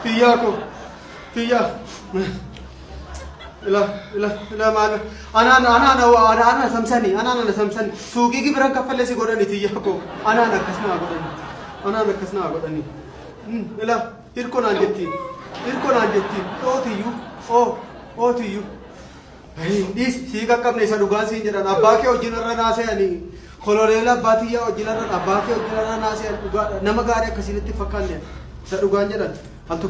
Tiyyako. Tiyya. لا ما أنا سمسني أنا سمسني سوقي كي برا كفل لسه قراني تيجاكو أنا كسنا قراني لا تركون عندتي أو تيجو ديس سيكا كم نيسا دوغان سينجران أباكي أوجينرا ناسي يعني خلوريلا باتيا أوجينرا أباكي أوجينرا ناسي نمغاري كسيلتي فكاني سدوغان جران أنتو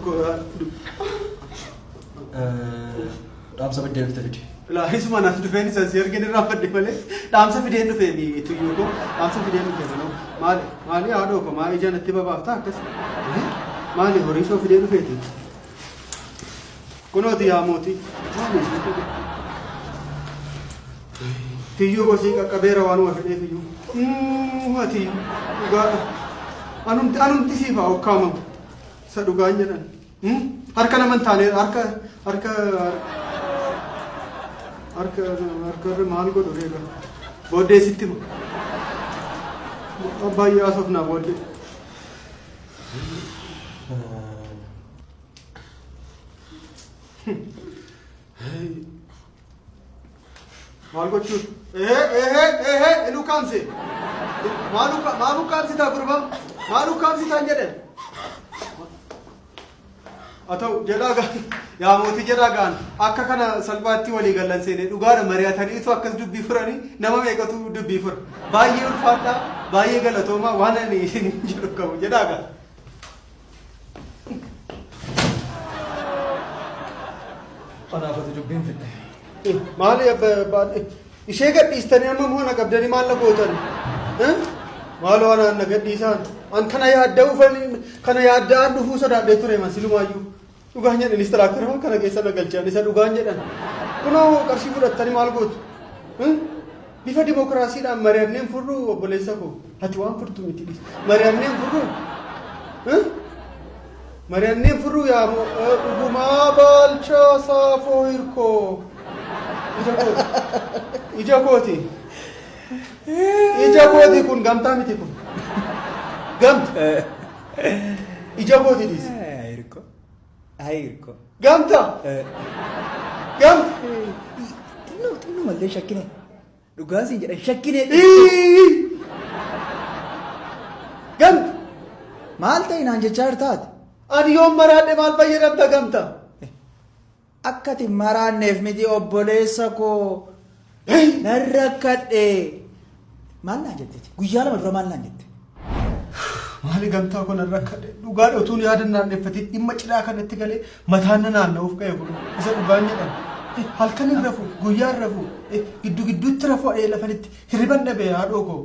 Damsa fidee dhufte fide. Laahisuma naaf dhufeen isa ergin irraa fadde malee damsa fidee dhufee ni tuyyuu ko damsa fidee dhufee manoo maali haadhoo ko maali ijaan itti babaafta akkas maali horii soo fidee dhufeeti kunooti yaa mooti maali tuyyuu gosii qaqqabeera waanuma fedhee tuyyuu ati dhugaadha anumti siifa okkaamamu isa dhugaan jedhan harka naman taane harka maal godhu reega booddee sitti abbaayyaa asofnaa booddee maal gochuun inu kaamse maalu kaamsitaa gurbaa maalu kaamsitaan jedhan atau jedhaga yaa mootii jedhagaan akka kana salphaatti walii galan seenee dhugaadha mari'ataniitu akkas dubbii furanii nama meeqatu dubbii fura baay'ee ulfaadhaa baay'ee galatoomaa waan ani isin jedhu qabu jedhaga qanaafatu dubbiin fidhe maali ishee gadhiistanii amma moona qabdanii maal gootan maal waan na gadhiisaan an kana yaadda'an dhufuu sodaadhee ture mansilumaayyuu dhugaan jedhan istiraaktaraa kana keessa na galchan isa dhugaan jedhan kunoo qarshii fudhattanii maal gootu bifa dimokiraasiidhaan mari'anneen furru obboleessa koo ati waan furtu miti mari'anneen furru yaa dhugumaa baalchaa saafoo hirkoo ija kooti kun gamtaa miti kun gamta ija kooti dhiis Ayirko. Gamta Tinu malee shakkine dhugaan siin jedhan shakkine gamta maal ta'e naan jechaa taate ani yoom maraadhe maal fayyadamta gamta akkati maraanneef miti obboleessa koo nan rakkadhe maal naan jetteti guyyaa lama dura maal naan jette maali gamtaa kun rakkadhe dhugaadha utuun yaadannaan dheffatiin dhimma cidhaa kanatti galee mataan naanna'uuf ka'e kun isa dhugaan jedhan halkan hin rafu guyyaa hin rafu gidduutti rafu adee lafanitti hirriban dhabee haadhoo koo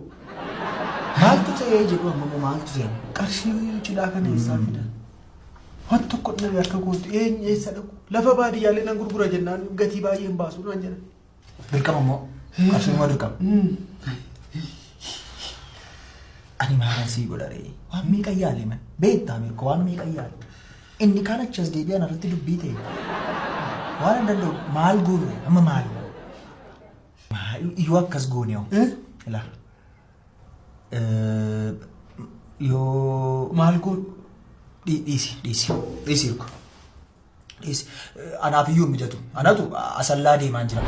maaltu ta'ee jedhu ammoo maaltu ta'e qarshii cidhaa kana eessaa fidan waan tokko dhabe akka gootu eenyu eessa dhaqu lafa baadiyyaalee nan gurgura jennaan gatii baay'ee hin baasu naan jedhan dirqama immoo qarshii immoo dirqama ani maalan sii godharee waan meeqa yaale man beektaa mirko waan meeqa yaale inni kaan achas deebi'an irratti dubbii ta'e waan hin danda'u maal goonu amma maal yoo akkas goone ila yoo maal goonu dhiisi hirko dhiisi anaaf iyyuu mijatu anatu asallaa deemaan jira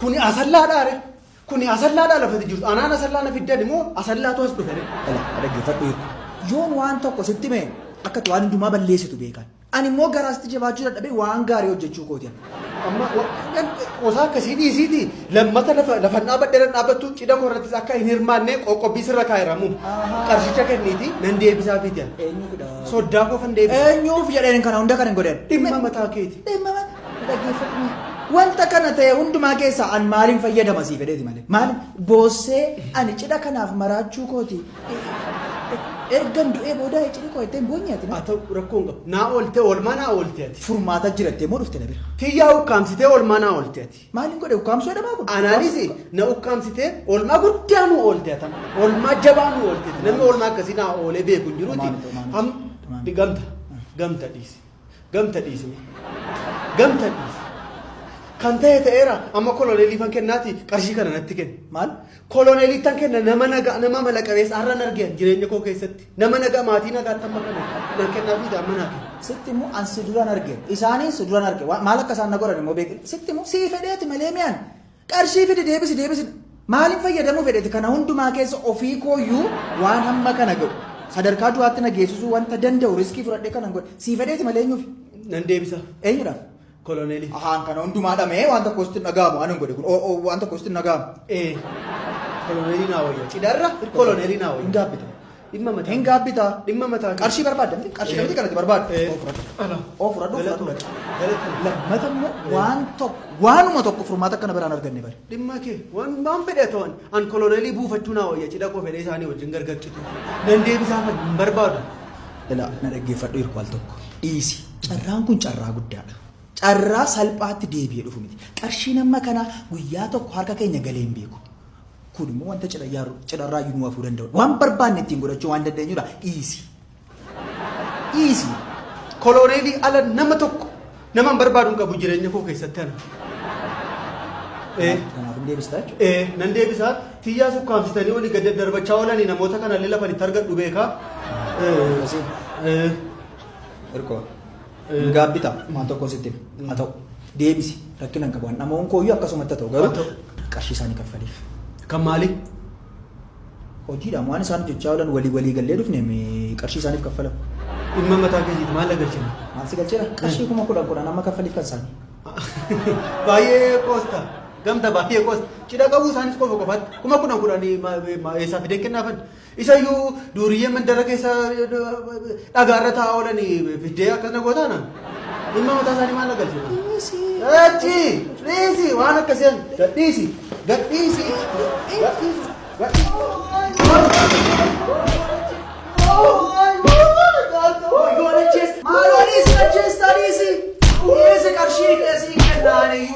kuni asallaadhaare kuni asallaadhaa lafati jirtu anaan asallaa na fiddan immoo asallaatu as dhufe dhaggeeffadhu yoon waan tokko sitti mee akkati waan hundumaa balleessitu beekan ani immoo garaasti jabaachuu dadhabee waan gaarii hojjechuu kooti amma qosaa akkasii dhiisiiti lammata lafan dhaabadheeran dhaabbattu cidha korrattis akka hin hirmaanne qoqqobbii sirra kaayiramu qarshicha kenniiti nan deebisaa fiti soddaa qofan deebisa eenyuuf jedheen kana hunda kan hin godhan dhimma mataa keeti dhaggeeffadhu wanta kana ta'e hundumaa keessa an maaliin fayyadama sii fedheeti malee maaliin boossee ani cidha kanaaf maraachuu kooti ergan du'ee booda cidhi koo ittiin boonyaati haa ta'u rakkoon qabu naa ooltee oolmaa naa ooltee ati furmaata jirattee moo dhufte na bira tiyyaa ukkaamsitee oolmaa naa ooltee ati maaliin godhe ukkaamsuu jedhamaa kun anaanis na ukkaamsitee oolmaa guddaa nu ooltee atan oolmaa jabaa nu ooltee namni oolmaa akkasii naa oolee beeku hin jiruuti gamta dhiisi kan ta'e ta'eera amma koloneelii fan kennaati qarshii kana natti kenna. Maal? Koloneelii tan kenna nama nagaa nama mala qabeessa har'an argeen jireenya koo keessatti nama nagaa maatii nagaa tamma kana nan kennaa fi daamma naa kenna. Sitti immoo an si duraan argeen isaanis si duraan argeen maal akka isaan na godhan immoo beekin sitti immoo sii fedheeti malee miyaan qarshii fidi deebisi maaliin fayyadamuu fedheeti kana hundumaa keessa ofii kooyyuu waan hamma kana ga'u sadarkaa du'aatti na geessisuu wanta danda'u riskii fudhadhee kana godhe sii fedheeti malee eenyuuf nan deebisa. Eenyudhaaf? Koloneelii. Ahaan kana hundumaa dhamee waan tokko sitti nagaamu waan hin godhe kun waan tokko sitti nagaamu. Koloneelii naa wayya cidharra koloneelii naa wayya. Hin gaabbita. Dhimma mataa. Hin gaabbita. Dhimma mataa. Qarshii barbaadamti. Qarshii namti kanatti barbaaddu. Fudhadhu. Lammata immoo waanuma tokko furmaata akkana biraan arganne bari. Dhimma kee waan fedhe ta'an an koloneelii buufachuu naa wayya cidha koo fedhee isaanii wajjin gargarcitu. Nan deebisaa hin barbaadu. Ilaa na dhaggeeffadhu hirku al tokko. Dhiisi. Carraan kun carraa guddaadha. Carraa salphaatti deebi'ee dhufu miti. Qarshiin amma kana guyyaa tokko harka keenya galee hin beeku. Kun immoo wanta cidharraa iyyuu nu hafuu danda'u. Waan barbaanne ittiin godhachuu waan dandeenyudha. Dhiisi. Koloneelii ala nama tokko nama hin barbaadu hin qabu jireenya koo keessatti ana. Kanaaf hin deebistaa jechuudha. Nan deebisaa tiyyaa sukkaamsitanii olii gad darbachaa oolanii namoota kana illee lafan itti argadhu beekaa. Hirkoo. Gaabbita waan tokko sitti haa ta'u deebisi rakkina hin qabu namoonni kooyyuu akkasumatti haa ta'u garuu qarshii isaanii kaffaliif. Kan maali? Hojiidhaan waan isaan jechaa oolan walii gallee dhufne qarshii isaaniif kaffalamu. Dhimma mataa keessiiti maal galchina? Maal si galcheera? Qarshii 10,000 amma kaffaliif kan isaanii. Baay'ee qoosta. Gamta baay'ee qoosta. Cidha qabuu isaanis qofaatti 10,000 eessaa fideen kennaafan. Isayyuu duuriyyee mandara keessa dhagaarra taa'aa oolanii fiddee akkasuma gootaana. Dhimma mataa isaanii maal galchina? Dhiisi waan akkasiin gadhiisi. Maaloo dhiisi qarshii kennaanii.